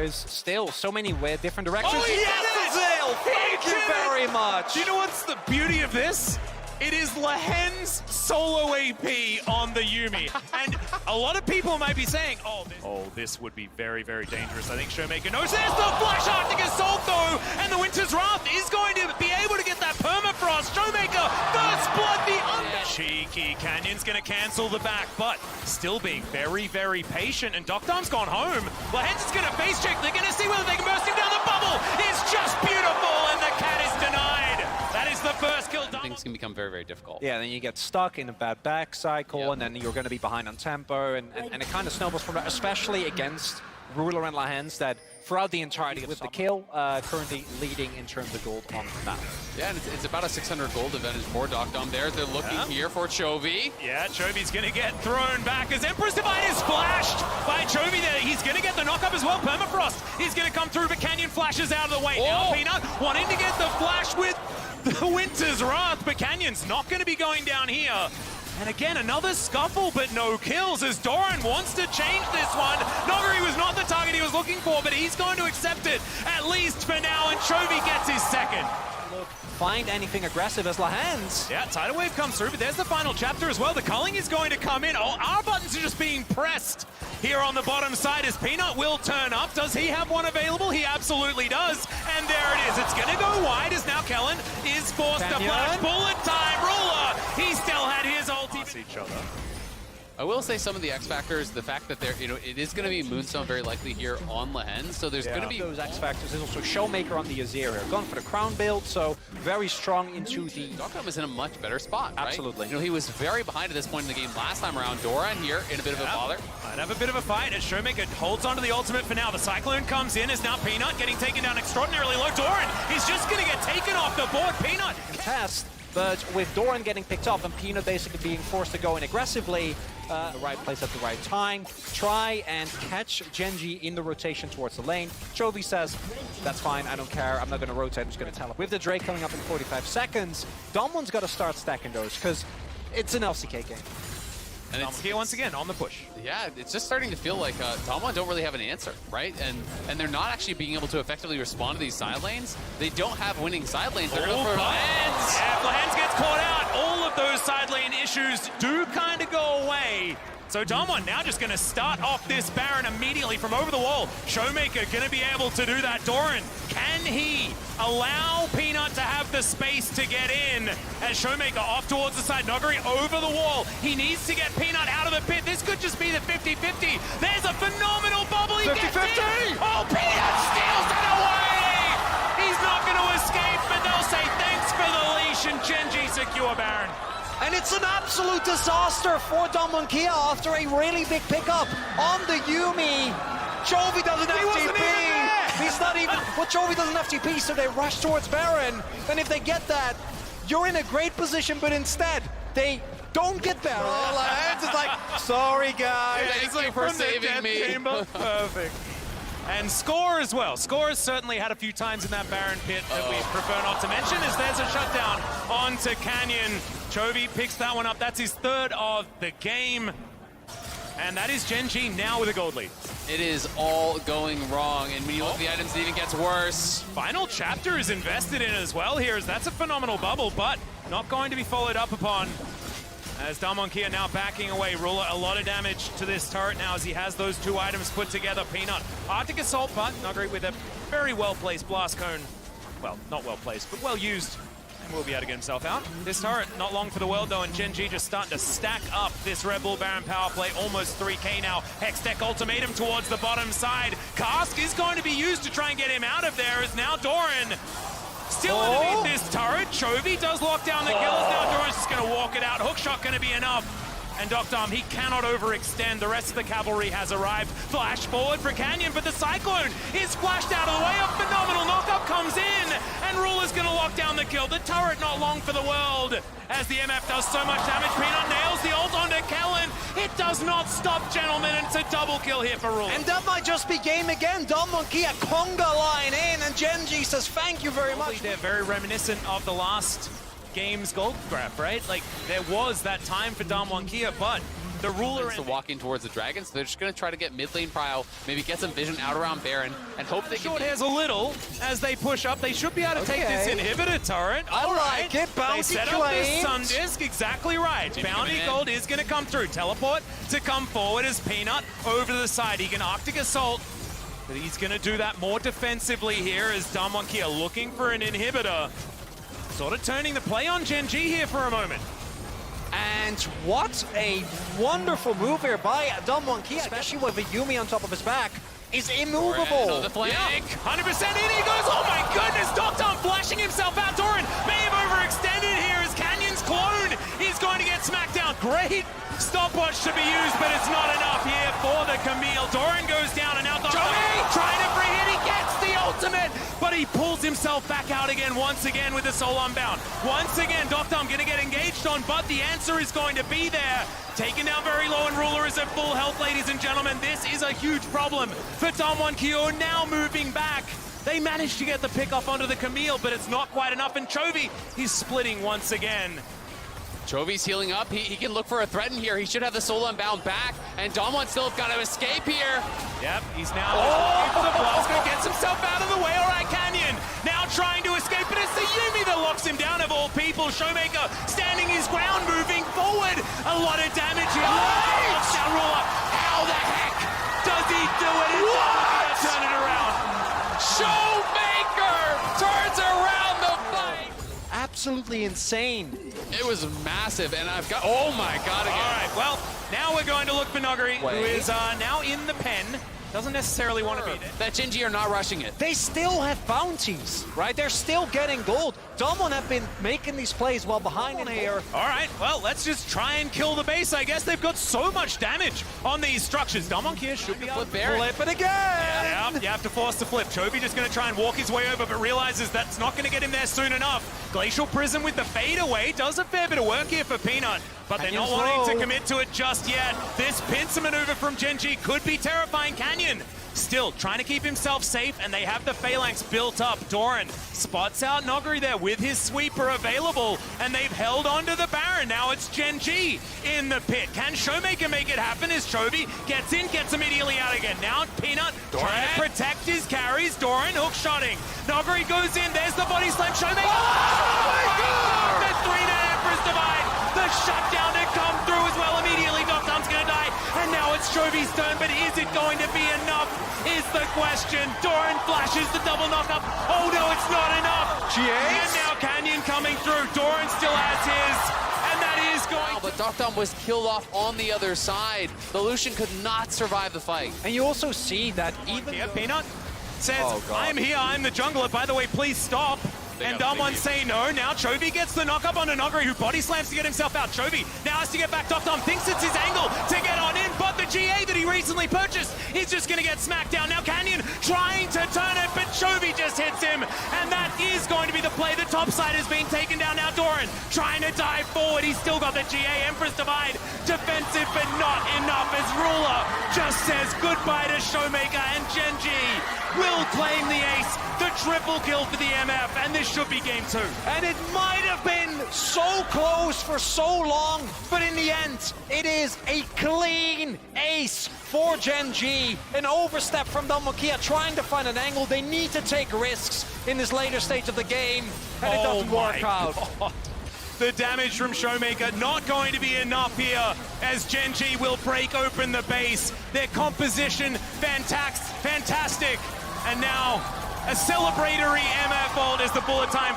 there's still so many weird different directions. Oh, yes, Azale! Thank you very much! Do you know what's the beauty of this? It is Lahen's solo AP on the Yuumi. And a lot of people might be saying, oh, this would be very, very dangerous. I think Showmaker knows. There's the Flash Arctic Assault, though, and the Winter's Wrath is going to be able to get that permafrost. Showmaker, first blood, the under. Cheeky Canyon's going to cancel the back, but still being very, very patient. And Doctom's gone home. Lahen's is going to face check. They're going to see whether they can burst him down. The bubble is just beautiful, and the cat is denied. That is the first kill. Things can become very, very difficult. Yeah, then you get stuck in a bad back cycle, and then you're going to be behind on tempo, and it kind of snowballs from that, especially against Ruler and Lahen's that throughout the entirety with the kill, currently leading in terms of gold on the map. Yeah, and it's about a 600 gold advantage for Doctom there. They're looking here for Chovy. Yeah, Chovy's going to get thrown back as Emperor's Divide is flashed by Chovy there. He's going to get the knock-up as well. Permafrost is going to come through, but Canyon flashes out of the way. Now Peanut wanting to get the flash with the Winter's Wrath, but Canyon's not going to be going down here. And again, another scuffle, but no kills as Doran wants to change this one. Noguri was not the target he was looking for, but he's going to accept it, at least for now, and Chovy gets his second. Look, find anything aggressive as Lahen's. Yeah, Tidal Wave comes through, but there's the final chapter as well. The culling is going to come in. Oh, our buttons are just being pressed here on the bottom side as Peanut will turn up. Does he have one available? He absolutely does. And there it is. It's going to go wide as now Kellen is forced to flash. Bullet time. Ruler, he still had his ulti. Each other. I will say some of the X factors, the fact that they're, it is going to be Moonstone very likely here on Lahen, so there's going to be those X factors. There's also Showmaker on the Azir. Gone for the crown build, so very strong into the. Doctom is in a much better spot, right? Absolutely. He was very behind at this point in the game last time around. Doran here in a bit of a bother. Might have a bit of a fight as Showmaker holds onto the ultimate for now. The Cyclone comes in as now Peanut getting taken down extraordinarily low. Doran is just going to get taken off the board. Peanut contest. But with Doran getting picked up and Peanut basically being forced to go in aggressively, the right place at the right time, try and catch Gen.G in the rotation towards the lane. Chovy says, that's fine, I don't care, I'm not going to rotate, I'm just going to teleport. With the Drake coming up in 45 seconds, Damwon's got to start stacking those, because it's an LCK game. And it's here once again on the push. Yeah, it's just starting to feel like Damwon don't really have an answer, right? And they're not actually being able to effectively respond to these side lanes. They don't have winning side lanes. They're going for Lahen's. Yeah, if Lahen's gets caught out, all of those side lane issues do kind of go away. So Damwon now just going to start off this Baron immediately from over the wall. Showmaker going to be able to do that. Doran, can he allow Peanut to have the space to get in? As Showmaker off towards the side, Noguri over the wall. He needs to get Peanut out of the pit. This could just be the 50-50. There's a phenomenal bubble. He gets in. Oh, Peanut steals it away. He's not going to escape, but they'll say thanks for the leash and Gen.G secure Baron. And it's an absolute disaster for Damwon after a really big pickup on the Yuumi. Chovy doesn't have TP. He's not even. Well, Chovy doesn't have TP, so they rush towards Baron. And if they get that, you're in a great position, but instead, they don't get Baron. Oh, Lahen's is like, sorry, guys. Thank you for saving me. Perfect. And Score as well. Score has certainly had a few times in that Baron pit that we prefer not to mention, as there's a shutdown onto Canyon. Chovy picks that one up. That's his third of the game. And that is Gen.G now with a gold lead. It is all going wrong, and when you look at the items, it even gets worse. Final chapter is invested in as well here, as that's a phenomenal bubble, but not going to be followed up upon. As Damwon now backing away. Ruler, a lot of damage to this turret now as he has those two items put together. Peanut, Arctic Assault, but Noguri with a very well-placed Blast Cone. Well, not well-placed, but well-used. And will be able to get himself out. This turret, not long for the world though, and Gen.G just starting to stack up this Red Bull Baron power play. Almost 3k now. Hex Deck Ultimatum towards the bottom side. Cask is going to be used to try and get him out of there, as now Doran still underneath this turret. Chovy does lock down the kills. Now Doran's just going to walk it out. Hookshot going to be enough. And Doctom, he cannot overextend. The rest of the cavalry has arrived. Flash forward for Canyon, but the Cyclone is flashed out of the way. A phenomenal knockup comes in, and Ruler's going to lock down the kill. The turret not long for the world, as the MF does so much damage. Peanut nails the ult onto Kellen. It does not stop, gentlemen, and it's a double kill here for Ruler. And that might just be game again. Damwon a conga line in, and Gen.G says thank you very much. They're very reminiscent of the last game's gold grab, right? Like, there was that time for Damwon, but the ruler to walking towards the dragon, so they're just going to try to get mid lane prio, maybe get some vision out around Baron, and hope they short can... hairs a little as they push up. They should be able to take this inhibitor turret. I like it. Bounty They set up this claims. Sun Disc, exactly right. Bounty Gold is going to come through. Teleport to come forward as Peanut over to the side. He can Arctic Assault, but he's going to do that more defensively here as Damwon looking for an inhibitor. Sort of turning the play on Gen.G here for a moment. And what a wonderful move here by Damwon, especially with a Yumi on top of his back, is immovable. On the flank. 100% in he goes. Oh my goodness, Doctom flashing himself out. Doran may have overextended here as Canyon's clone. He's going to get smacked down. Great stopwatch to be used, but it's not enough here for the Camille. Doran goes down and now Doctom trying to free hit. He gets the ultimate, but he pulls himself back out again once again with the Soul Unbound. Once again, Doctom going to get engaged on, but the answer is going to be there. Taken down very low, and Ruler is at full health, ladies and gentlemen. This is a huge problem for Damwon now moving back. They managed to get the pick off onto the Camille, but it's not quite enough, and Chovy, he's splitting once again. Chovy's healing up. He can look for a threat in here. He should have the Soul Unbound back, and Damwon still got to escape here. Yep, he's now looking for the blast, gets himself out of the way. All right, Canyon now trying to escape, but it's the Yumi that locks him down of all people. Showmaker standing his ground, moving forward. A lot of damage here. Locks down Ruler. How the heck does he do it? It's turn it around. Showmaker turns around the fight. Absolutely insane. It was massive, and I've got... Oh my god, again. All right, well, now we're going to look for Nogari, who is now in the pen. Doesn't necessarily want to beat it. That Gen.G are not rushing it. They still have bounties, right? They're still getting gold. Damwon have been making these plays while behind in here. All right, well, let's just try and kill the base, I guess. They've got so much damage on these structures. Damwon should be able to Flip it again! Yeah, you have to force the flip. Chovy just going to try and walk his way over, but realizes that's not going to get him there soon enough. Glacial Prism with the fade away does a fair bit of work here for Peanut, but they're not wanting to commit to it just yet. This pincer maneuver from Gen.G could be terrifying. Canyon still trying to keep himself safe, and they have the phalanx built up. Doran spots out Nogari there with his sweeper available, and they've held on to the Baron. Now it's Gen.G in the pit. Can Showmaker make it happen as Chovy gets in, gets immediately out again. Now Peanut trying to protect his carries. Doran hook-shotting. Nogari goes in. There's the body slam. Showmaker. Oh my God! The 3-net Empress Divide. The shutdown to come through as well immediately. Doctom's going to die, and now it's Chovy's turn, but is it going to be enough is the question. Doran flashes the double knock-up. Oh no, it's not enough. And now Canyon coming through. Doran still has his, and that is going But Doctom was killed off on the other side. The Lucian could not survive the fight. And you also see that even here, Peanut says, I'm here, I'm the jungler. By the way, please stop. And Damwon say no. Now Chovy gets the knock-up onto Nogari, who body slams to get himself out. Chovy now has to get back. Doctom thinks it's his angle to get on in, but the GA that he recently purchased is just going to get smacked down. Now Canyon trying to turn it, but Chovy just hits him, and that is going to be the play. The top side is being taken down now. Doran trying to dive forward. He's still got the GA. Empress Divide defensive, but not enough as Ruler just says goodbye to Showmaker, and Gen.G will claim the ace. The triple kill for the MF, and this should be game 2. And it might have been so close for so long, but in the end, it is a clean ace for Gen.G. An overstep from Damwon trying to find an angle. They need to take risks in this later stage of the game, and it doesn't work out. God. The damage from Showmaker not going to be enough here as Gen.G will break open the base. Their composition, fantastic. And now a celebratory MF ult as the bullet time